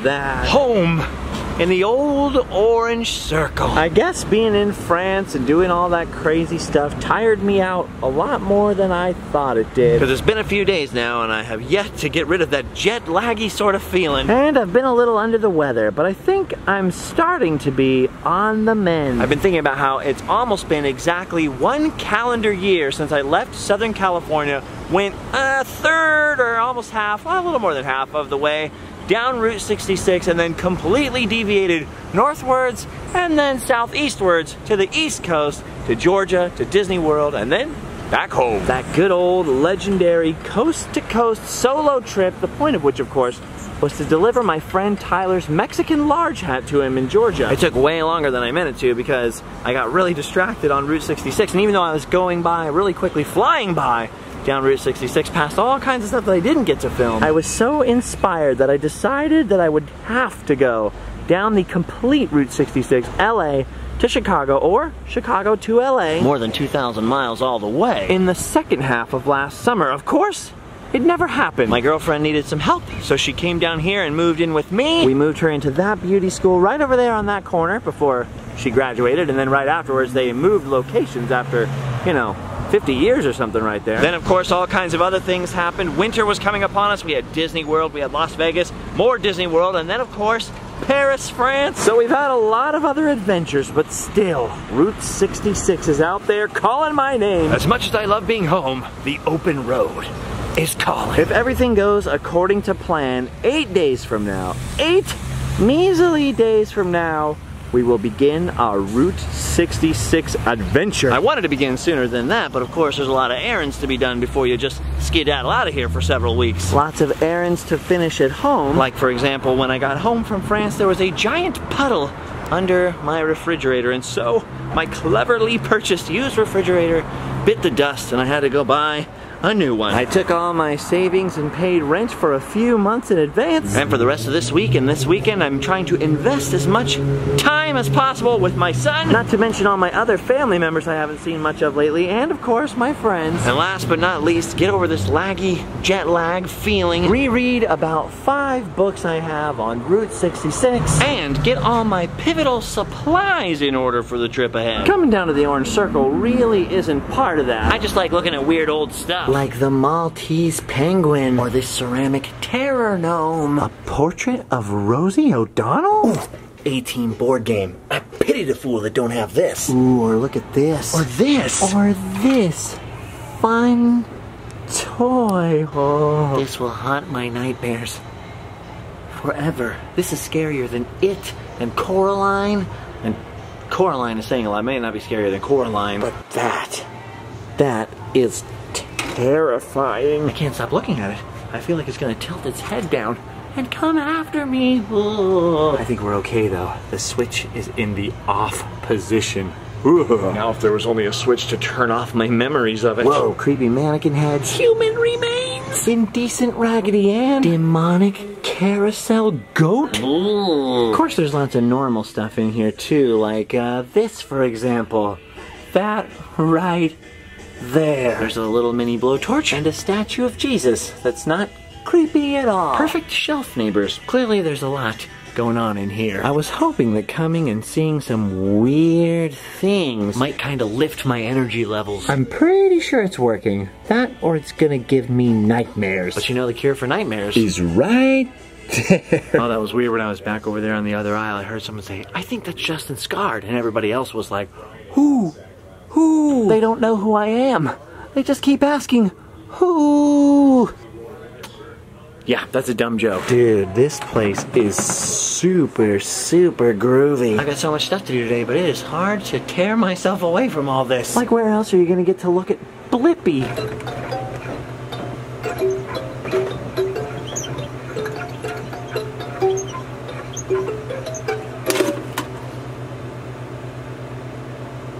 that. Home! In the old orange circle. I guess being in France and doing all that crazy stuff tired me out a lot more than I thought it did. Because it's been a few days now and I have yet to get rid of that jet laggy sort of feeling. And I've been a little under the weather, but I think I'm starting to be on the mend. I've been thinking about how it's almost been exactly 1 calendar year since I left Southern California, went a third or almost half, well, a little more than half of the way down Route 66 and then completely deviated northwards and then southeastwards to the East Coast, to Georgia, to Disney World, and then back home. That good old legendary coast-to-coast solo trip, the point of which, of course, was to deliver my friend Tyler's Mexican large hat to him in Georgia. It took way longer than I meant it to because I got really distracted on Route 66, and even though I was going by really quickly, flying by down Route 66 past all kinds of stuff that I didn't get to film, I was so inspired that I decided that I would have to go down the complete Route 66, LA to Chicago, or Chicago to LA. More than 2,000 miles all the way. In the second half of last summer. Of course, it never happened. My girlfriend needed some help, so she came down here and moved in with me. We moved her into that beauty school right over there on that corner before she graduated, and then right afterwards they moved locations after, you know, 50 years or something right there. Then of course all kinds of other things happened. Winter was coming upon us. We had Disney World, we had Las Vegas, more Disney World, and then of course Paris, France. So we've had a lot of other adventures, but still, Route 66 is out there calling my name. As much as I love being home, the open road is calling. If everything goes according to plan, 8 days from now, 8 measly days from now, we will begin our Route 66 adventure. I wanted to begin sooner than that, but of course there's a lot of errands to be done before you just skedaddle out of here for several weeks. Lots of errands to finish at home. Like for example, when I got home from France, there was a giant puddle under my refrigerator, and so my cleverly purchased used refrigerator bit the dust and I had to go buy a new one. I took all my savings and paid rent for a few months in advance. And for the rest of this week and this weekend, I'm trying to invest as much time as possible with my son. Not to mention all my other family members I haven't seen much of lately, and of course my friends. And last but not least, get over this laggy, jet lag feeling. Reread about 5 books I have on Route 66. And get all my pivotal supplies in order for the trip ahead. Coming down to the orange circle really isn't part of that. I just like looking at weird old stuff. Like the Maltese penguin. Or this ceramic terror gnome. A portrait of Rosie O'Donnell? Ooh, 18 board game. I pity the fool that don't have this. Ooh, or look at this. Or this. Or this. Fun toy. Oh. This will haunt my nightmares forever. This is scarier than It and Coraline. And Coraline is saying a lot. It may not be scarier than Coraline. But that is terrifying. I can't stop looking at it. I feel like it's gonna tilt its head down and come after me. Ooh. I think we're okay though. The switch is in the off position. Ooh. Now if there was only a switch to turn off my memories of it. Whoa, creepy mannequin heads. Human remains. Indecent Raggedy Ann. Demonic carousel goat. Ooh. Of course there's lots of normal stuff in here too, like this for example. That right there. There's a little mini blowtorch. And a statue of Jesus that's not creepy at all. Perfect shelf neighbors. Clearly there's a lot going on in here. I was hoping that coming and seeing some weird things might kind of lift my energy levels. I'm pretty sure it's working. That or it's gonna give me nightmares. But you know the cure for nightmares is right there. Oh, that was weird. When I was back over there on the other aisle, I heard someone say, I think that's Justin Scarred. And everybody else was like, who? Who? They don't know who I am. They just keep asking, who? Yeah, that's a dumb joke. Dude, this place is super, super groovy. I got so much stuff to do today, but it is hard to tear myself away from all this. Like where else are you gonna get to look at Blippi?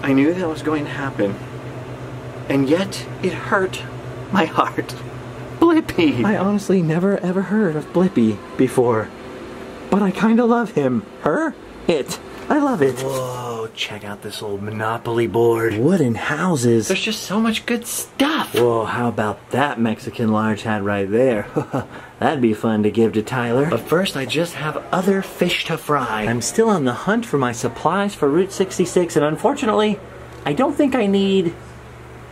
I knew that was going to happen, and yet it hurt my heart. Blippi! I honestly never ever heard of Blippi before, but I kinda love him, her, it. I love it. Whoa, check out this old Monopoly board. Wooden houses. There's just so much good stuff. Whoa, how about that Mexican large hat right there? That'd be fun to give to Tyler. But first, I just have other fish to fry. I'm still on the hunt for my supplies for Route 66, and unfortunately, I don't think I need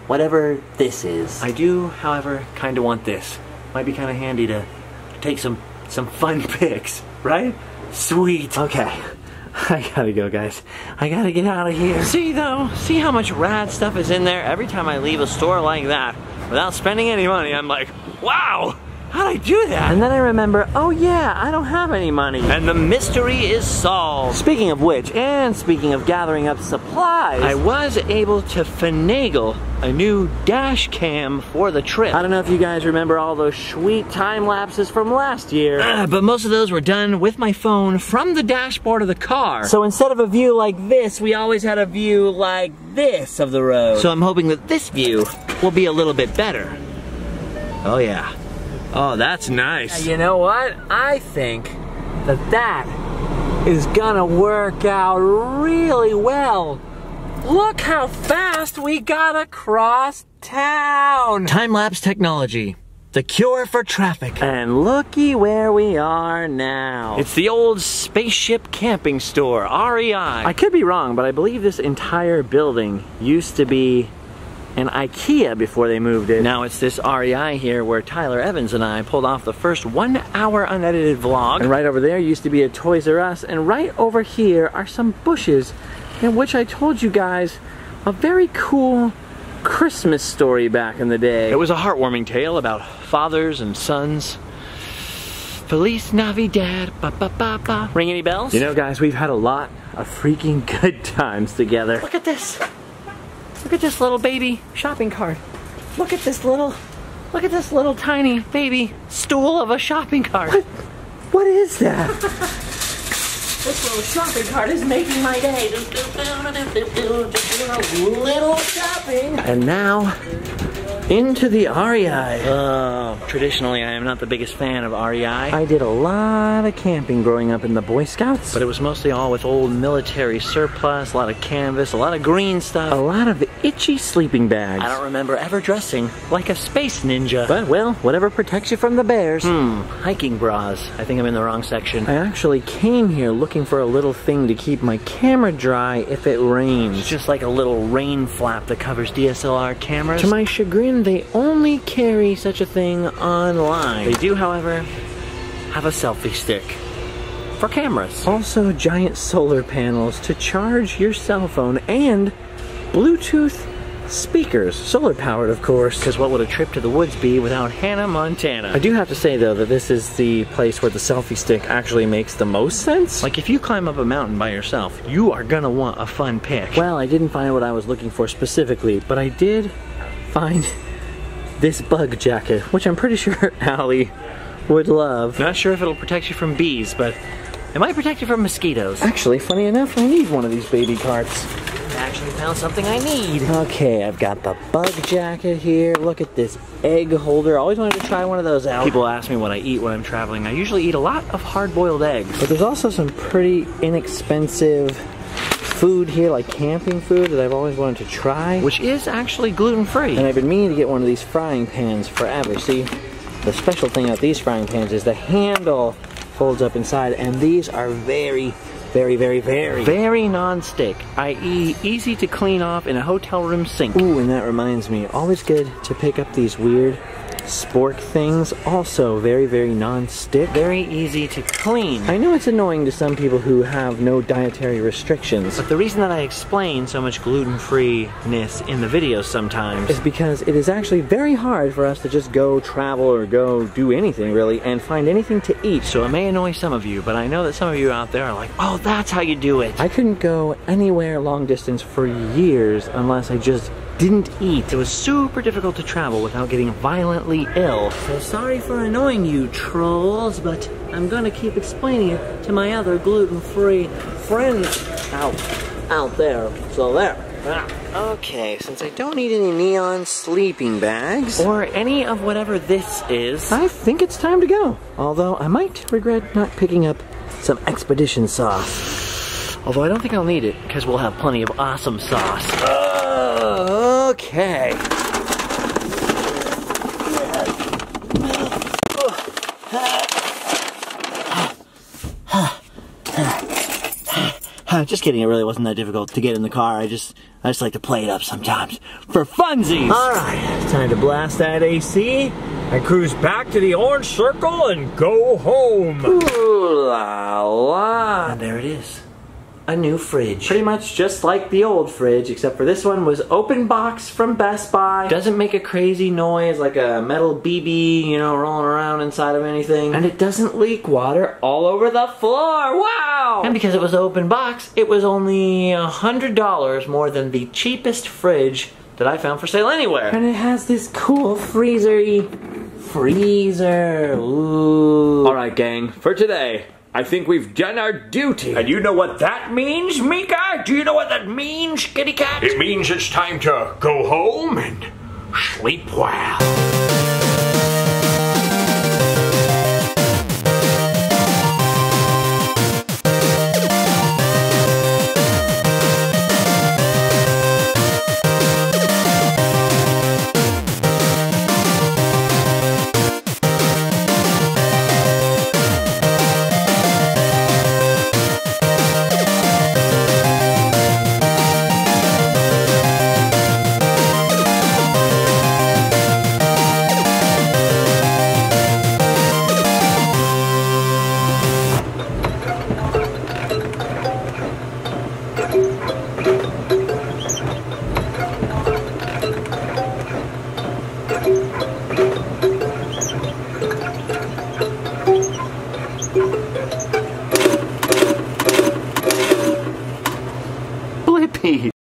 whatever this is. I do, however, kind of want this. Might be kind of handy to take some fun pics, right? Sweet. Okay, I gotta go, guys. I gotta get out of here. See how much rad stuff is in there? Every time I leave a store like that, without spending any money, I'm like, wow, how'd I do that? And then I remember, oh yeah, I don't have any money. And the mystery is solved. Speaking of which, and speaking of gathering up supplies, I was able to finagle a new dash cam for the trip. I don't know if you guys remember all those sweet time lapses from last year. But most of those were done with my phone from the dashboard of the car. So instead of a view like this, we always had a view like this of the road. So I'm hoping that this view will be a little bit better. Oh yeah. Oh, that's nice. You know what? I think that is gonna work out really well. Look how fast we got across town. Time-lapse technology, the cure for traffic. And looky where we are now. It's the old spaceship camping store, REI. I could be wrong, but I believe this entire building used to be an IKEA before they moved it. Now it's this REI here where Tyler Evans and I pulled off the first 1 hour unedited vlog. And right over there used to be a Toys R Us, and right over here are some bushes in which I told you guys a very cool Christmas story back in the day. It was a heartwarming tale about fathers and sons. Feliz Navidad, ba ba ba ba. Ring any bells? You know, guys, we've had a lot of freaking good times together. Look at this. Look at this little baby shopping cart. Look at this little tiny baby stool of a shopping cart. What is that? This little shopping cart is making my day. Little shopping. And now, into the REI. Traditionally, I am not the biggest fan of REI. I did a lot of camping growing up in the Boy Scouts. But it was mostly all with old military surplus, a lot of canvas, a lot of green stuff. A lot of itchy sleeping bags. I don't remember ever dressing like a space ninja. But, well, whatever protects you from the bears. Hiking bras. I think I'm in the wrong section. I actually came here looking for a little thing to keep my camera dry if it rains. It's just like a little rain flap that covers DSLR cameras. To my chagrin, they only carry such a thing online. They do, however, have a selfie stick for cameras. Also, giant solar panels to charge your cell phone and Bluetooth speakers, solar powered of course. Because what would a trip to the woods be without Hannah Montana? I do have to say though that this is the place where the selfie stick actually makes the most sense. Like if you climb up a mountain by yourself, you are gonna want a fun pic. Well, I didn't find what I was looking for specifically, but I did find this bug jacket, which I'm pretty sure Allie would love. Not sure if it'll protect you from bees, but it might protect you from mosquitoes. Actually, funny enough, I need one of these baby carts. I actually found something I need. Okay, I've got the bug jacket here. Look at this egg holder. Always wanted to try one of those out. People ask me what I eat when I'm traveling. I usually eat a lot of hard-boiled eggs. But there's also some pretty inexpensive food here, like camping food, that I've always wanted to try. Which is actually gluten-free. And I've been meaning to get one of these frying pans forever. See, the special thing about these frying pans is the handle folds up inside, and these are very non-stick, i.e. easy to clean off in a hotel room sink. Ooh, and that reminds me, always good to pick up these weird spork things, also very non-stick. Very easy to clean. I know it's annoying to some people who have no dietary restrictions, but the reason that I explain so much gluten-free-ness in the videos sometimes is because it is actually very hard for us to just go travel or go do anything really and find anything to eat. So it may annoy some of you, but I know that some of you out there are like, oh, that's how you do it. I couldn't go anywhere long distance for years unless I just didn't eat. It was super difficult to travel without getting violently ill. So sorry for annoying you trolls, but I'm gonna keep explaining it to my other gluten-free friends out there. So there. Okay, since I don't need any neon sleeping bags or any of whatever this is, I think it's time to go. Although I might regret not picking up some expedition sauce. Although I don't think I'll need it, because we'll have plenty of awesome sauce. Okay. Just kidding, it really wasn't that difficult to get in the car. I just like to play it up sometimes. For funsies! Alright, time to blast that AC and cruise back to the orange circle and go home. Ooh la la. And there it is. A new fridge. Pretty much just like the old fridge, except for this one was open box from Best Buy. Doesn't make a crazy noise like a metal BB, you know, rolling around inside of anything. And it doesn't leak water all over the floor. Wow! And because it was open box, it was only $100 more than the cheapest fridge that I found for sale anywhere. And it has this cool freezer. Ooh. Alright gang, for today, I think we've done our duty. And you know what that means, Mika? Do you know what that means, kitty cat? It means it's time to go home and sleep well. Blippi!